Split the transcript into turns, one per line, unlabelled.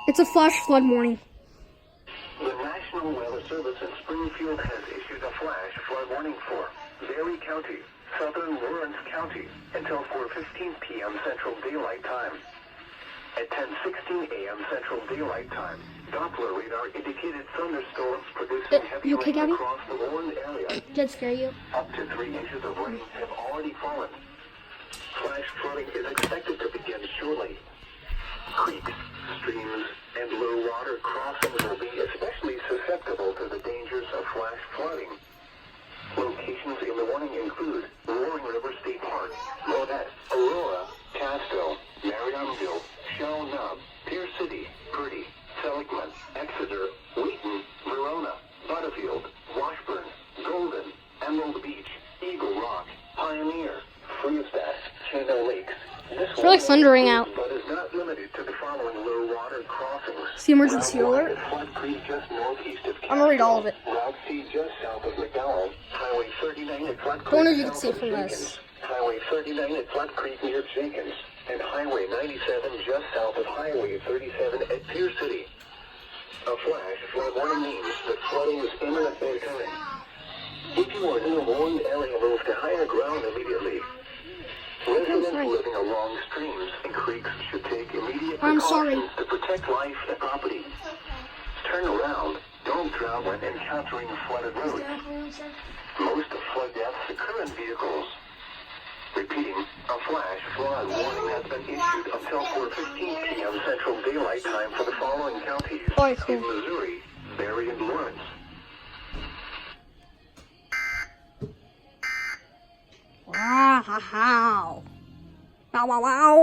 It's a flash flood warning.
The National Weather Service in Springfield has issued a flash flood warning for Berry County, southern Lawrence County, until 4:15 p.m. Central Daylight Time. At 10:16 a.m. Central Daylight Time, Doppler radar indicated thunderstorms producing heavy
you okay,
rain
Gabby?
across the warned area.
Did that scare you?
Up to 3 inches of rain have already fallen. Flash flooding is expected to begin shortly. Creeks, streams, and low water crossings will be especially susceptible to the dangers of flash flooding. Locations in the warning include Roaring River State Park, Monette, Aurora, Casco, Marionville, Shell Nub, Pierce City, Purdy, Seligman, Exeter, Wheaton, Verona, Butterfield, Washburn, Golden, Emerald Beach, Eagle Rock, Pioneer, Friesbach, Chino Lakes.
It's really thundering out.
But is not limited to the following low water crossings.
See emergency alert?
Flood Creek just northeast of
I'm gonna read all of it.
Rock C just south of McDowell, Highway 39 at Flood Creek.
Don't know if you can
south
see it
of
from
Jenkins,
this.
Highway 39 at Flood Creek near Jenkins, and Highway 97 just south of Highway 37 at Pierce City. A flash flood warning means that flooding is imminent at any time. If you are in a warned area, move to higher ground immediately. Residents living along streams and creeks should take immediate
I'm sorry.
precautions to protect life and property. Turn around. Don't drown when encountering flooded roads. Most of flood deaths occur in vehicles. Repeating, a flash flood warning has been issued until 4:15 p.m. Central Daylight Time for the following counties
Alright, cool.
in Missouri, Berry, and Lawrence.
Wow. Wow, wow, wow.